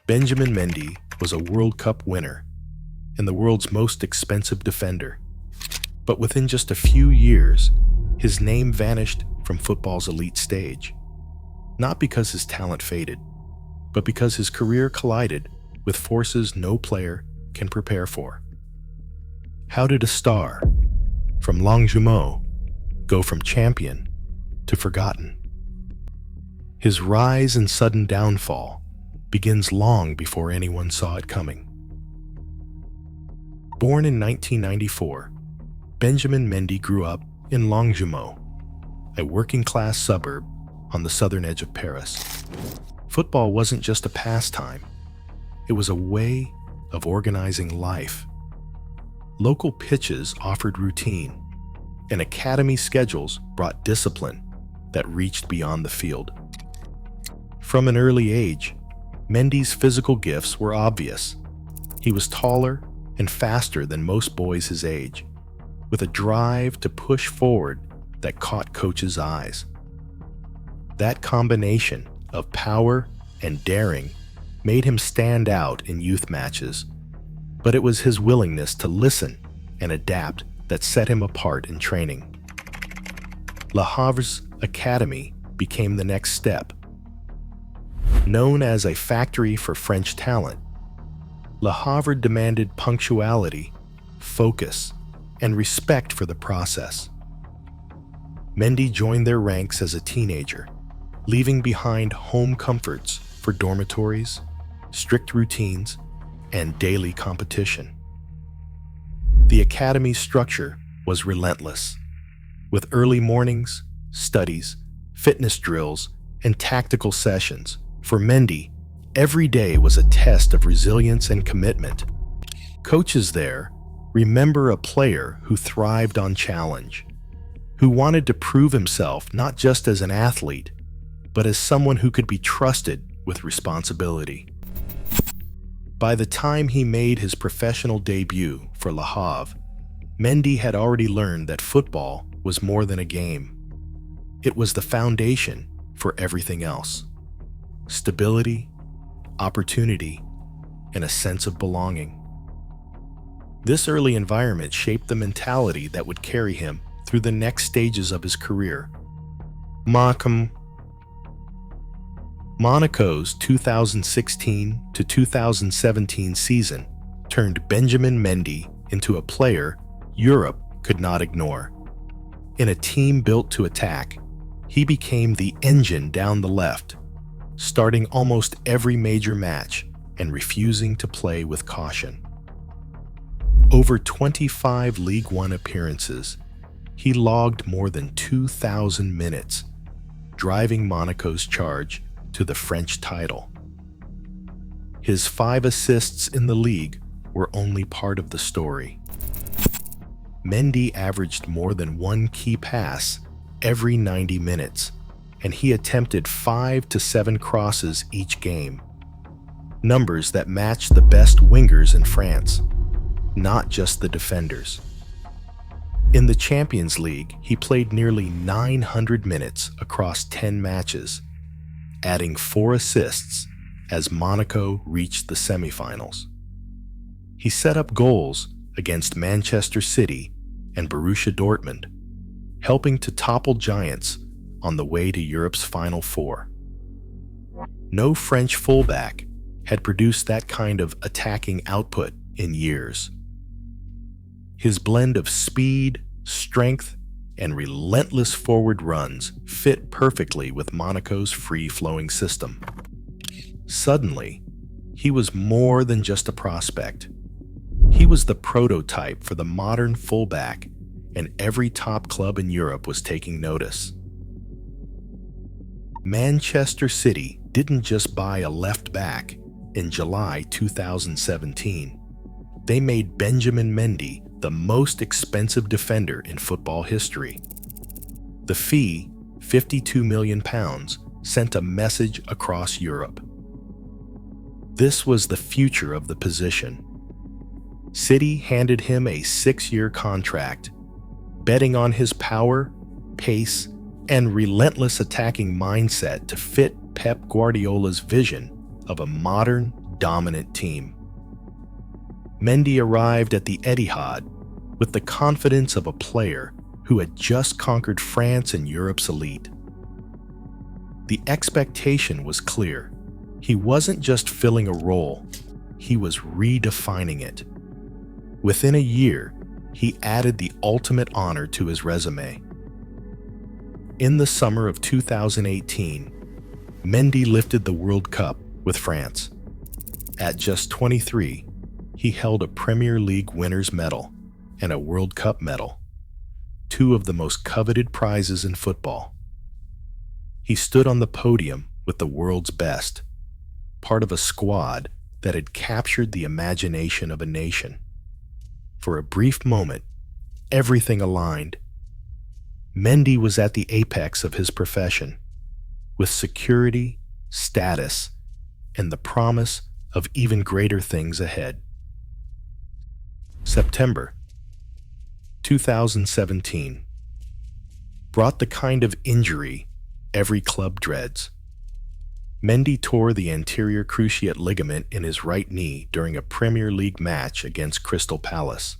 Benjamin Mendy was a World Cup winner and the world's most expensive defender. But within just a few years, his name vanished from football's elite stage. Not because his talent faded, but because his career collided with forces no player can prepare for. How did a star from Longjumeau go from champion to forgotten? His rise and sudden downfall begins long before anyone saw it coming. Born in 1994, Benjamin Mendy grew up in Longjumeau, a working-class suburb on the southern edge of Paris. Football wasn't just a pastime, it was a way of organizing life. Local pitches offered routine, and academy schedules brought discipline that reached beyond the field. From an early age, Mendy's physical gifts were obvious. He was taller and faster than most boys his age, with a drive to push forward that caught coaches' eyes. That combination of power and daring made him stand out in youth matches, but it was his willingness to listen and adapt that set him apart in training. Le Havre's academy became the next step. Known as a factory for French talent, Le Havre demanded punctuality, focus, and respect for the process. Mendy joined their ranks as a teenager, leaving behind home comforts for dormitories, strict routines, and daily competition. The academy's structure was relentless, with early mornings, studies, fitness drills, and tactical sessions. For Mendy, every day was a test of resilience and commitment. Coaches there remember a player who thrived on challenge, who wanted to prove himself not just as an athlete, but as someone who could be trusted with responsibility. By the time he made his professional debut for Le Havre, Mendy had already learned that football was more than a game. It was the foundation for everything else: stability, opportunity, and a sense of belonging. This early environment shaped the mentality that would carry him through the next stages of his career. Monaco's 2016 to 2017 season turned Benjamin Mendy into a player Europe could not ignore. In a team built to attack, he became the engine down the left, starting almost every major match and refusing to play with caution. Over 25 League One appearances, he logged more than 2,000 minutes, driving Monaco's charge to the French title. His 5 assists in the league were only part of the story. Mendy averaged more than 1 key pass every 90 minutes, and he attempted 5 to 7 crosses each game, numbers that matched the best wingers in France, not just the defenders. In the Champions League, he played nearly 900 minutes across 10 matches, adding 4 assists as Monaco reached the semifinals. He set up goals against Manchester City and Borussia Dortmund, helping to topple giants on the way to Europe's Final Four. No French fullback had produced that kind of attacking output in years. His blend of speed, strength, and relentless forward runs fit perfectly with Monaco's free-flowing system. Suddenly, he was more than just a prospect. He was the prototype for the modern fullback, and every top club in Europe was taking notice. Manchester City didn't just buy a left back in July 2017. They made Benjamin Mendy the most expensive defender in football history. The fee, £52 million, sent a message across Europe. This was the future of the position. City handed him a 6-year contract, betting on his power, pace, and relentless attacking mindset to fit Pep Guardiola's vision of a modern, dominant team. Mendy arrived at the Etihad with the confidence of a player who had just conquered France and Europe's elite. The expectation was clear. He wasn't just filling a role, he was redefining it. Within a year, he added the ultimate honor to his resume. In the summer of 2018, Mendy lifted the World Cup with France. At just 23, he held a Premier League winner's medal and a World Cup medal, two of the most coveted prizes in football. He stood on the podium with the world's best, part of a squad that had captured the imagination of a nation. For a brief moment, everything aligned. Mendy was at the apex of his profession, with security, status, and the promise of even greater things ahead. September 2017 brought the kind of injury every club dreads. Mendy tore the anterior cruciate ligament in his right knee during a Premier League match against Crystal Palace.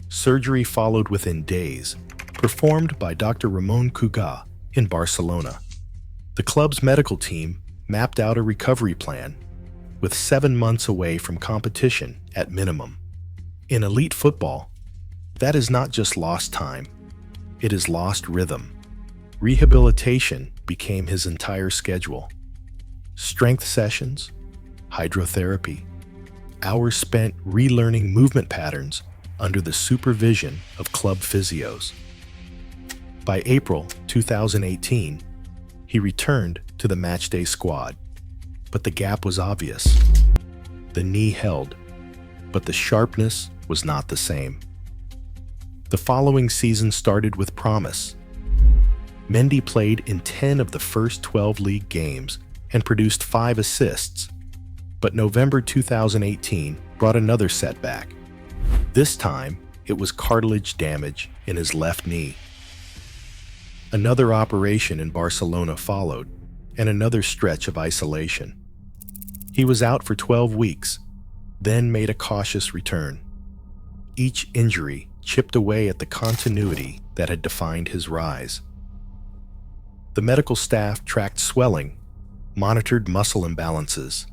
Surgery followed within days, performed by Dr. Ramon Cugat in Barcelona. The club's medical team mapped out a recovery plan, with 7 months away from competition at minimum. In elite football, that is not just lost time, it is lost rhythm. Rehabilitation became his entire schedule. Strength sessions, hydrotherapy, hours spent relearning movement patterns under the supervision of club physios. By April 2018, he returned to the matchday squad, but the gap was obvious. The knee held, but the sharpness was not the same. The following season started with promise. Mendy played in 10 of the first 12 league games and produced 5 assists, but November 2018 brought another setback. This time, it was cartilage damage in his left knee. Another operation in Barcelona followed, and another stretch of isolation. He was out for 12 weeks, then made a cautious return. Each injury chipped away at the continuity that had defined his rise. The medical staff tracked swelling, monitored muscle imbalances,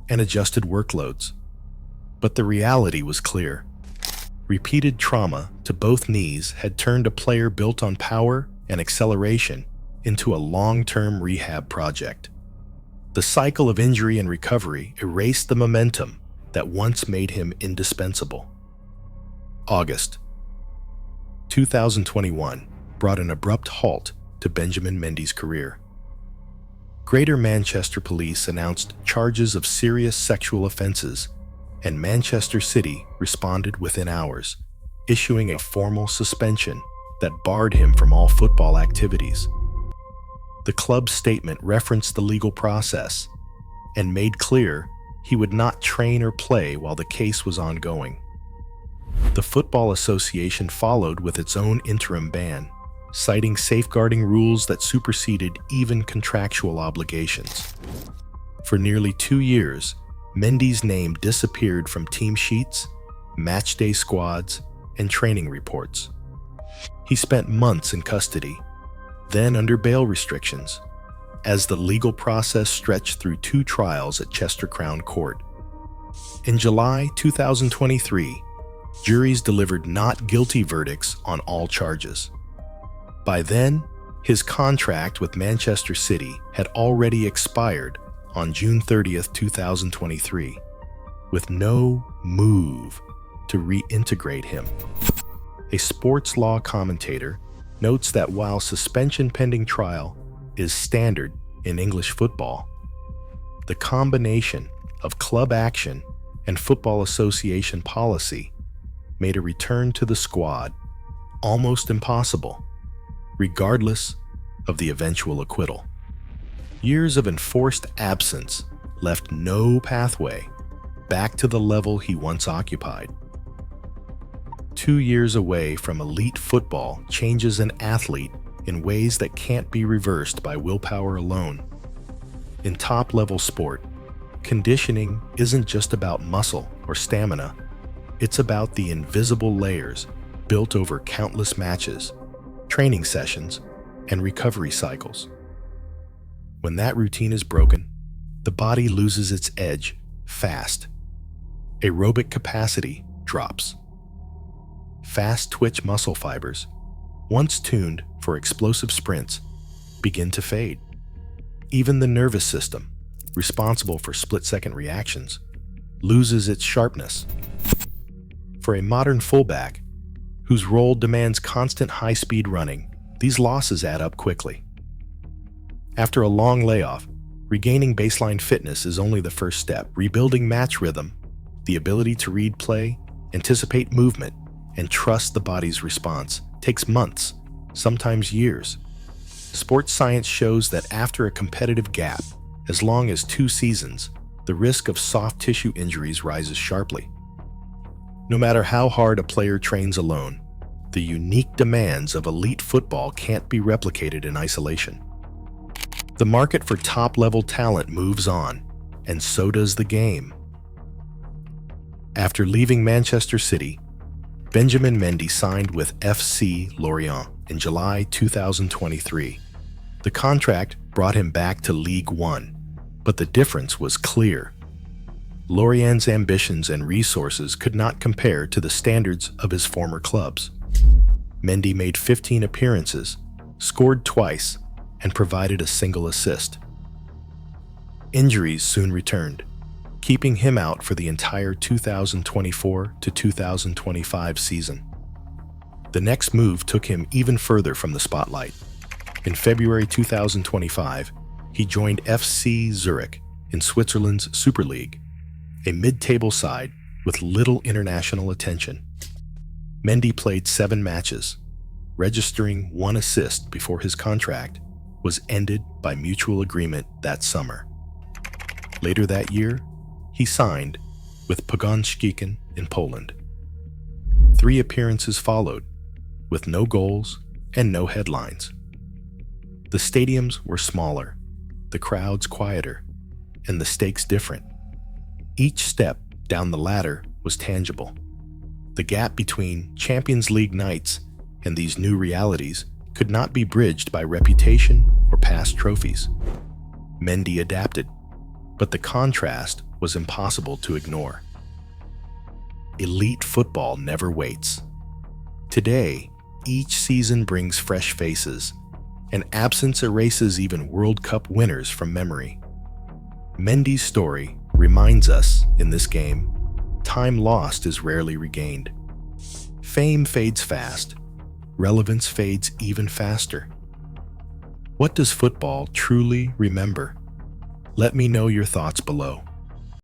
and adjusted workloads. But the reality was clear. Repeated trauma to both knees had turned a player built on power and acceleration into a long-term rehab project. The cycle of injury and recovery erased the momentum that once made him indispensable. August 2021 brought an abrupt halt to Benjamin Mendy's career. Greater Manchester Police announced charges of serious sexual offenses, and Manchester City responded within hours, issuing a formal suspension that barred him from all football activities. The club's statement referenced the legal process and made clear he would not train or play while the case was ongoing. The Football Association followed with its own interim ban, citing safeguarding rules that superseded even contractual obligations. For nearly 2 years, Mendy's name disappeared from team sheets, matchday squads, and training reports. He spent months in custody, then under bail restrictions, as the legal process stretched through 2 trials at Chester Crown Court. In July 2023, juries delivered not guilty verdicts on all charges. By then, his contract with Manchester City had already expired on June 30th, 2023, with no move to reintegrate him. A sports law commentator notes that while suspension pending trial is standard in English football, the combination of club action and Football Association policy made a return to the squad almost impossible, regardless of the eventual acquittal. Years of enforced absence left no pathway back to the level he once occupied. 2 years away from elite football changes an athlete in ways that can't be reversed by willpower alone. In top-level sport, Conditioning isn't just about muscle or stamina. It's about the invisible layers built over countless matches, training sessions, and recovery cycles. When that routine is broken, the body loses its edge fast. Aerobic capacity drops. Fast twitch muscle fibers, once tuned for explosive sprints, begin to fade. Even the nervous system, responsible for split-second reactions, loses its sharpness. For a modern fullback, whose role demands constant high-speed running, these losses add up quickly. After a long layoff, regaining baseline fitness is only the first step. Rebuilding match rhythm, the ability to read play, anticipate movement, and trust the body's response, takes months, sometimes years. Sports science shows that after a competitive gap, as long as 2 seasons, the risk of soft tissue injuries rises sharply. No matter how hard a player trains alone, the unique demands of elite football can't be replicated in isolation. The market for top-level talent moves on, and so does the game. After leaving Manchester City, Benjamin Mendy signed with FC Lorient in July 2023. The contract brought him back to League One, but the difference was clear. Lorient's ambitions and resources could not compare to the standards of his former clubs. Mendy made 15 appearances, scored twice, and provided a single assist. Injuries soon returned, keeping him out for the entire 2024 to 2025 season. The next move took him even further from the spotlight. In February 2025, he joined FC Zurich in Switzerland's Super League, a mid-table side with little international attention. Mendy played 7 matches, registering 1 assist before his contract was ended by mutual agreement that summer. Later that year, he signed with Pogoń in Poland. 3 appearances followed, with no goals and no headlines. The stadiums were smaller, the crowds quieter, and the stakes different. Each step down the ladder was tangible. The gap between Champions League nights and these new realities could not be bridged by reputation or past trophies. Mendy adapted, but the contrast was impossible to ignore. Elite football never waits. Today, each season brings fresh faces, and absence erases even World Cup winners from memory. Mendy's story reminds us, in this game, time lost is rarely regained. Fame fades fast. Relevance fades even faster. What does football truly remember? Let me know your thoughts below.